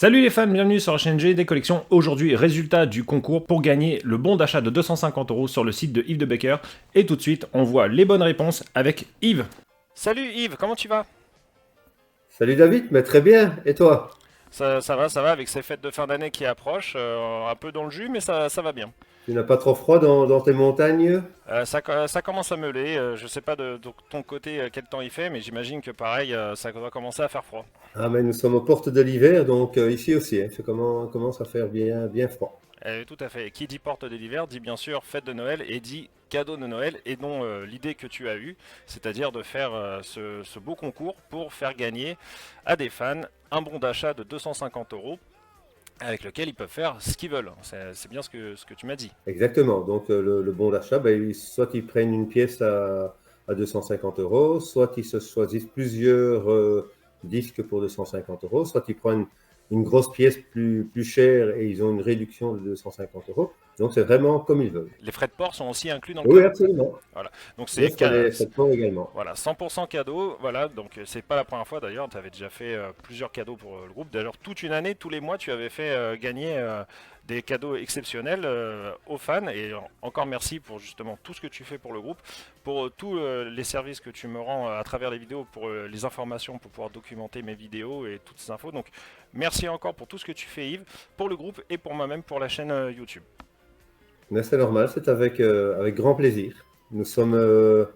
Salut les fans, bienvenue sur la chaîne GD Collection. Aujourd'hui, résultat du concours pour gagner le bon d'achat de 250 € sur le site de Yves de Becker. Et tout de suite, on voit les bonnes réponses avec Yves. Salut Yves, comment tu vas? Salut David, mais très bien, et toi? Ça va avec ces fêtes de fin d'année qui approchent, un peu dans le jus, mais ça va bien. Tu n'as pas trop froid dans tes montagnes? Ça commence à meuler, je sais pas de ton côté quel temps il fait, mais j'imagine que pareil, ça va commencer à faire froid. Ah, mais nous sommes aux portes de l'hiver, donc ici aussi, hein, commence à faire bien, bien froid. Tout à fait. Qui dit porte de l'hiver dit bien sûr fête de Noël et dit cadeau de Noël et dont l'idée que tu as eue, c'est-à-dire de faire ce beau concours pour faire gagner à des fans un bon d'achat de 250 € avec lequel ils peuvent faire ce qu'ils veulent. C'est bien ce que tu m'as dit. Exactement, donc le bon d'achat, soit ils prennent une pièce à 250 euros, soit ils se choisissent plusieurs disques pour 250 euros, soit ils prennent une grosse pièce plus chère et ils ont une réduction de 250 euros. Donc c'est vraiment comme ils veulent. Les frais de port sont aussi inclus dans le Oui, cadeau. absolument. Voilà. Donc Yes, pour les frais de port également. voilà, 100% cadeau. Voilà, donc c'est pas la première fois d'ailleurs. Tu avais déjà fait plusieurs cadeaux pour le groupe. D'ailleurs, toute une année, tous les mois, tu avais fait gagner des cadeaux exceptionnels aux fans. Et encore merci pour justement tout ce que tu fais pour le groupe, pour tous les services que tu me rends à travers les vidéos, pour les informations, pour pouvoir documenter mes vidéos et toutes ces infos. Donc, merci encore pour tout ce que tu fais, Yves, pour le groupe et pour moi-même pour la chaîne YouTube. Mais c'est normal, c'est avec grand plaisir. Nous sommes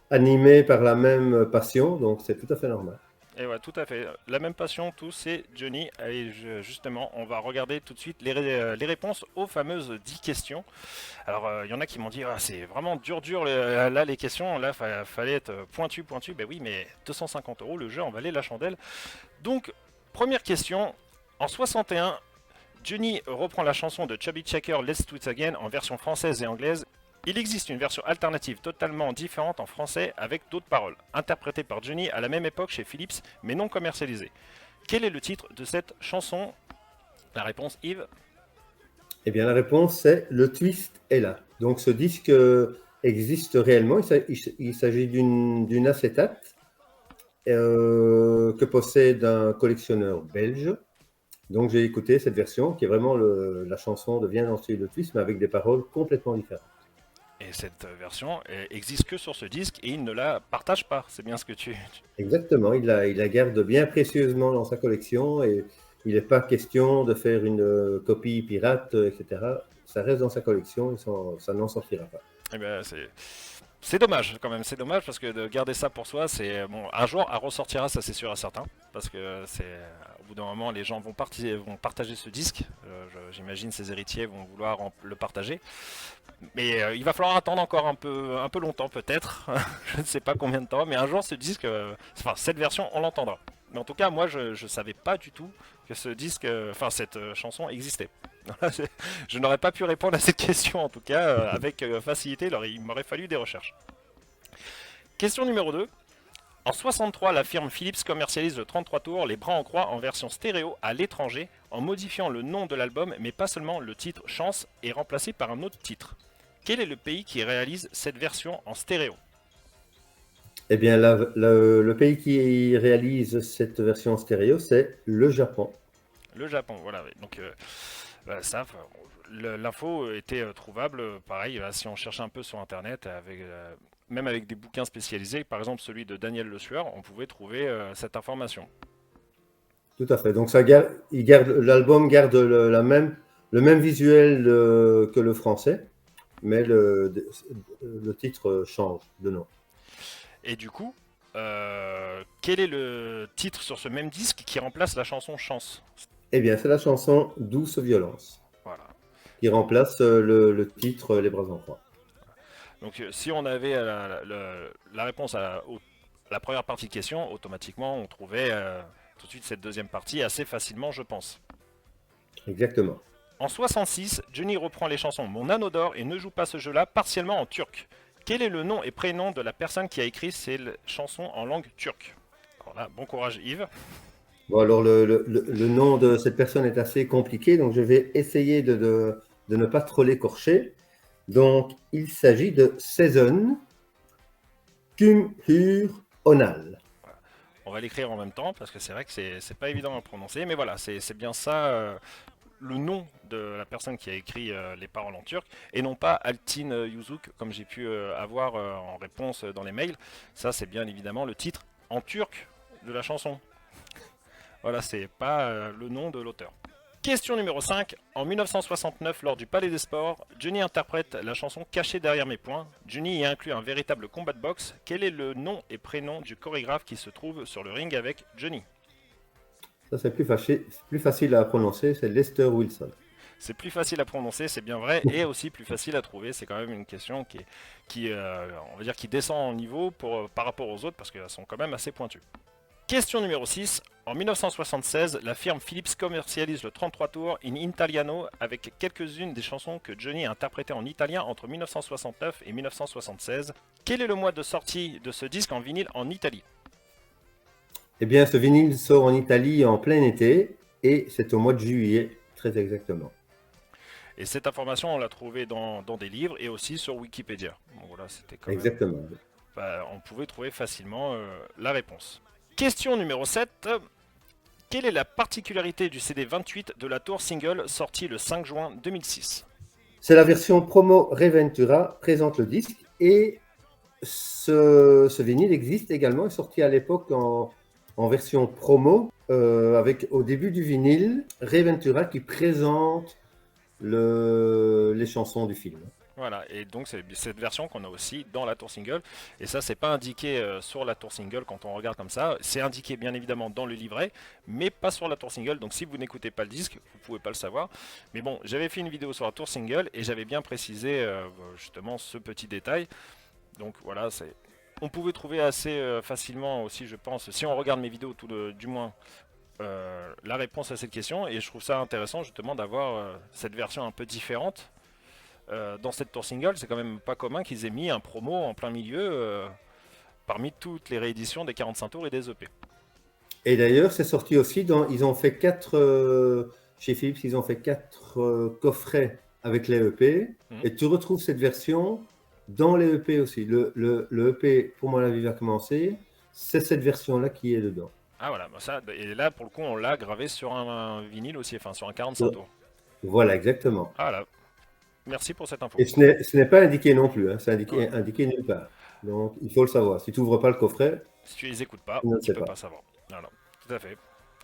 animés par la même passion, donc c'est tout à fait normal. Et ouais, tout à fait. La même passion, tous, c'est Johnny. Et justement, on va regarder tout de suite les réponses aux fameuses 10 questions. Alors, il y en a qui m'ont dit, ah, c'est vraiment dur, là, les questions. Là, fallait être pointu. Ben oui, mais 250 € le jeu en valait la chandelle. Donc, première question. En 61, Johnny reprend la chanson de Chubby Checker Let's Do It Again en version française et anglaise. Il existe une version alternative totalement différente en français avec d'autres paroles, interprétée par Johnny à la même époque chez Philips mais non commercialisée. Quel est le titre de cette chanson? La réponse, Yves. Eh bien, la réponse, c'est le twist est là. Donc, ce disque existe réellement. Il s'agit d'une acétate que possède un collectionneur belge. Donc, j'ai écouté cette version qui est vraiment la chanson de Viens danser le twist, mais avec des paroles complètement différentes. Et cette version existe que sur ce disque et il ne la partage pas. C'est bien ce que tu... Exactement, il la garde bien précieusement dans sa collection et il n'est pas question de faire une copie pirate, etc. Ça reste dans sa collection et ça n'en sortira pas. Eh ben, c'est dommage quand même, c'est dommage parce que de garder ça pour soi, c'est bon. Un jour, elle ressortira, ça c'est sûr et certain, parce que c'est au bout d'un moment, les gens vont partager ce disque. J'imagine ses héritiers vont vouloir le partager, mais il va falloir attendre encore un peu longtemps peut-être. Je ne sais pas combien de temps, mais un jour ce disque, enfin cette version, on l'entendra. Mais en tout cas, moi, je savais pas du tout que ce disque, enfin cette chanson existait. Je n'aurais pas pu répondre à cette question en tout cas avec facilité, il m'aurait fallu des recherches. Question numéro 2. En 63, la firme Philips commercialise le 33 tours, les bras en croix en version stéréo à l'étranger, en modifiant le nom de l'album, mais pas seulement le titre Chance est remplacé par un autre titre. Quel est le pays qui réalise cette version en stéréo? Eh bien, le pays qui réalise cette version stéréo, c'est le Japon. Le Japon, voilà. Donc ça, l'info était trouvable, pareil, là, si on cherchait un peu sur internet, même avec des bouquins spécialisés, par exemple celui de Daniel Le Sueur, on pouvait trouver cette information. Tout à fait. Donc, l'album garde le même visuel que le français, mais le titre change de nom. Et du coup, quel est le titre sur ce même disque qui remplace la chanson Chance? Eh bien, c'est la chanson Douce Violence Voilà. qui remplace le titre Les Bras en croix. Donc si on avait la réponse à la première partie de question, automatiquement on trouvait tout de suite cette deuxième partie assez facilement, je pense. Exactement. En 66, Johnny reprend les chansons Mon anneau d'or et Ne joue pas ce jeu-là partiellement en turc. Quel est le nom et prénom de la personne qui a écrit ces chansons en langue turque? Alors là, bon courage Yves. Bon, alors le nom de cette personne est assez compliqué, donc je vais essayer de ne pas trop l'écorcher. Donc, il s'agit de Sezen Cumhur Onal. On va l'écrire en même temps parce que c'est vrai que c'est pas évident à prononcer. Mais voilà, c'est bien ça le nom de la personne qui a écrit les paroles en turc et non pas Altin Yuzuk comme j'ai pu avoir en réponse dans les mails. Ça, c'est bien évidemment le titre en turc de la chanson. Voilà, c'est pas le nom de l'auteur. Question numéro 5. En 1969, lors du Palais des Sports, Johnny interprète la chanson Cachée derrière mes poings. Johnny y inclut un véritable combat de boxe. Quel est le nom et prénom du chorégraphe qui se trouve sur le ring avec Johnny? Ça, c'est plus facile à prononcer, c'est Lester Wilson. C'est plus facile à prononcer, c'est bien vrai, et aussi plus facile à trouver. C'est quand même une question on va dire, qui descend en niveau par rapport aux autres parce qu'elles sont quand même assez pointues. Question numéro 6. En 1976, la firme Philips commercialise le 33 tours in italiano avec quelques-unes des chansons que Johnny a interprétées en italien entre 1969 et 1976. Quel est le mois de sortie de ce disque en vinyle en Italie? Eh bien, ce vinyle sort en Italie en plein été et c'est au mois de juillet, très exactement. Et cette information, on l'a trouvée dans des livres et aussi sur Wikipédia. Bon, voilà, c'était quand même. Exactement. On pouvait trouver facilement la réponse. Question numéro 7. Quelle est la particularité du CD 28 de la tour single sorti le 5 juin 2006? C'est la version promo Reventura, présente le disque et ce vinyle existe également, est sorti à l'époque en version promo avec au début du vinyle Reventura qui présente les chansons du film. Voilà, et donc c'est cette version qu'on a aussi dans la tour single. Et ça, c'est pas indiqué sur la tour single quand on regarde comme ça. C'est indiqué bien évidemment dans le livret, mais pas sur la tour single. Donc si vous n'écoutez pas le disque, vous pouvez pas le savoir. Mais bon, j'avais fait une vidéo sur la tour single et j'avais bien précisé justement ce petit détail. Donc voilà, on pouvait trouver assez facilement aussi, je pense, si on regarde mes vidéos du moins. La réponse à cette question, et je trouve ça intéressant justement d'avoir cette version un peu différente dans cette tour single. C'est quand même pas commun qu'ils aient mis un promo en plein milieu parmi toutes les rééditions des 45 tours et des EP. Et d'ailleurs, c'est sorti aussi ils ont fait chez Philips, ils ont fait 4 coffrets avec les EP et tu retrouves cette version dans les EP aussi. Le EP, pour moi, la vie va commencer, c'est cette version-là qui est dedans. Ah voilà, ça, et là pour le coup on l'a gravé sur un vinyle aussi, enfin sur un 45 tours. Voilà, exactement. Ah là, merci pour cette info. Et ce n'est pas indiqué non plus, hein, c'est indiqué nulle part. Donc il faut le savoir. Si tu n'ouvres pas le coffret, si tu les écoutes pas, tu ne tu sais peux pas. pas savoir. Voilà, tout à fait.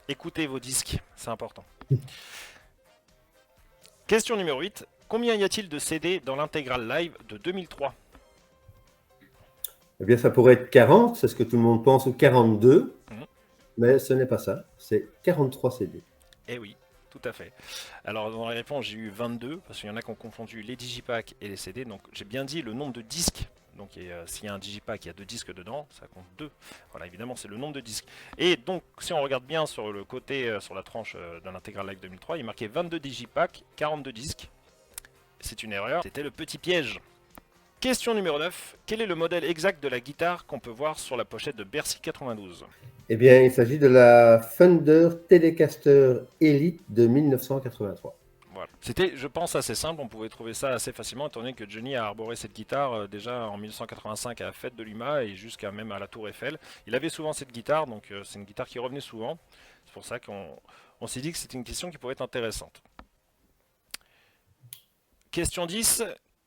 Écoutez vos disques, c'est important. Question numéro 8. Combien y a-t-il de CD dans l'intégrale live de 2003? Eh bien, ça pourrait être 40, c'est ce que tout le monde pense, ou 42, mais ce n'est pas ça, c'est 43 CD. Eh oui, tout à fait. Alors dans la réponse, j'ai eu 22, parce qu'il y en a qui ont confondu les digipacks et les CD, donc j'ai bien dit le nombre de disques. Donc s'il y a un digipack, il y a 2 disques dedans, ça compte 2. Voilà, évidemment, c'est le nombre de disques. Et donc, si on regarde bien sur le côté, sur la tranche de l'intégrale live 2003, il marquait 22 digipacks, 42 disques. C'est une erreur, c'était le petit piège. Question numéro 9. Quel est le modèle exact de la guitare qu'on peut voir sur la pochette de Bercy 92? Eh bien, il s'agit de la Fender Telecaster Elite de 1983. Voilà. C'était, je pense, assez simple, on pouvait trouver ça assez facilement, étant donné que Johnny a arboré cette guitare déjà en 1985 à la fête de l'UMA et jusqu'à même à la Tour Eiffel. Il avait souvent cette guitare, donc c'est une guitare qui revenait souvent. C'est pour ça qu'on s'est dit que c'était une question qui pourrait être intéressante. Question 10.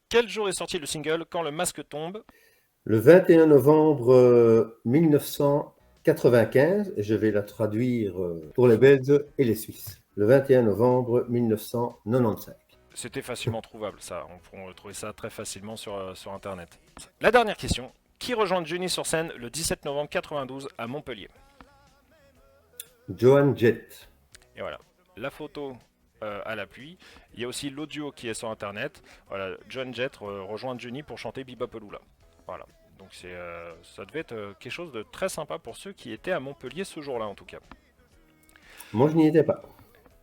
Quel jour est sorti le single Quand le masque tombe? Le 21 novembre 1995, et je vais la traduire pour les Belges et les Suisses. Le 21 novembre 1995. C'était facilement trouvable, ça. On peut trouver ça très facilement sur Internet. La dernière question. Qui rejoint Johnny sur scène le 17 novembre 92 à Montpellier? Joan Jett. Et voilà. La photo à l'appui. Il y a aussi l'audio qui est sur Internet. Voilà, Joan Jett rejoint Johnny pour chanter Bebopelula. Voilà. Donc ça devait être quelque chose de très sympa pour ceux qui étaient à Montpellier ce jour-là en tout cas. Moi, je n'y étais pas.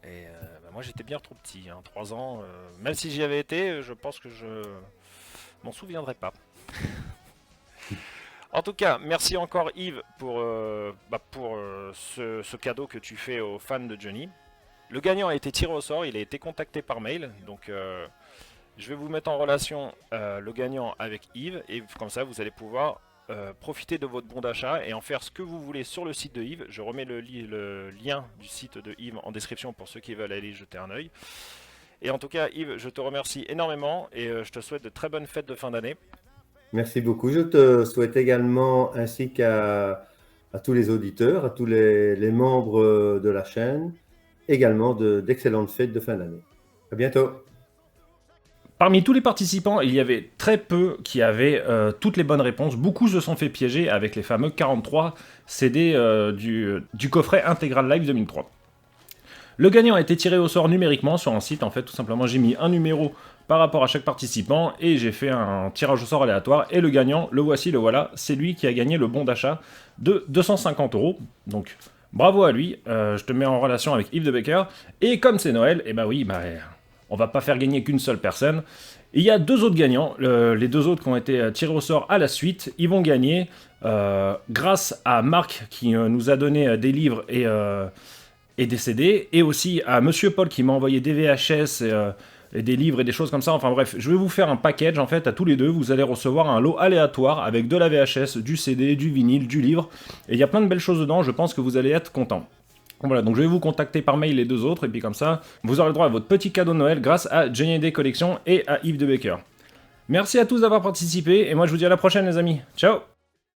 Et moi j'étais bien trop petit, 3 ans. Même si j'y avais été, je pense que je m'en souviendrai pas. En tout cas, merci encore Yves pour ce cadeau que tu fais aux fans de Johnny. Le gagnant a été tiré au sort, il a été contacté par mail, donc je vais vous mettre en relation le gagnant avec Yves, et comme ça vous allez pouvoir profiter de votre bon d'achat et en faire ce que vous voulez sur le site de Yves. Je remets le lien du site de Yves en description pour ceux qui veulent aller y jeter un œil. Et en tout cas, Yves, je te remercie énormément et je te souhaite de très bonnes fêtes de fin d'année. Merci beaucoup. Je te souhaite également, ainsi à tous les auditeurs, à tous les membres de la chaîne, également d'excellentes fêtes de fin d'année. À bientôt. Parmi tous les participants, il y avait très peu qui avaient toutes les bonnes réponses. Beaucoup se sont fait piéger avec les fameux 43 CD du coffret Intégral Live 2003. Le gagnant a été tiré au sort numériquement sur un site. En fait, tout simplement, j'ai mis un numéro par rapport à chaque participant et j'ai fait un tirage au sort aléatoire. Et le gagnant, le voici, le voilà, c'est lui qui a gagné le bon d'achat de 250 €. Donc, bravo à lui. Je te mets en relation avec Yves de Becker. Et comme c'est Noël, et bah oui, on va pas faire gagner qu'une seule personne. Il y a deux autres gagnants, les deux autres qui ont été tirés au sort à la suite, ils vont gagner grâce à Marc qui nous a donné des livres et des CD, et aussi à Monsieur Paul qui m'a envoyé des VHS et des livres et des choses comme ça. Enfin bref, je vais vous faire un package en fait à tous les deux. Vous allez recevoir un lot aléatoire avec de la VHS, du CD, du vinyle, du livre, et il y a plein de belles choses dedans. Je pense que vous allez être contents. Voilà, donc je vais vous contacter par mail les deux autres, et puis comme ça, vous aurez le droit à votre petit cadeau de Noël grâce à Johnny D Collection et à Yves de Becker. Merci à tous d'avoir participé, et moi je vous dis à la prochaine les amis. Ciao!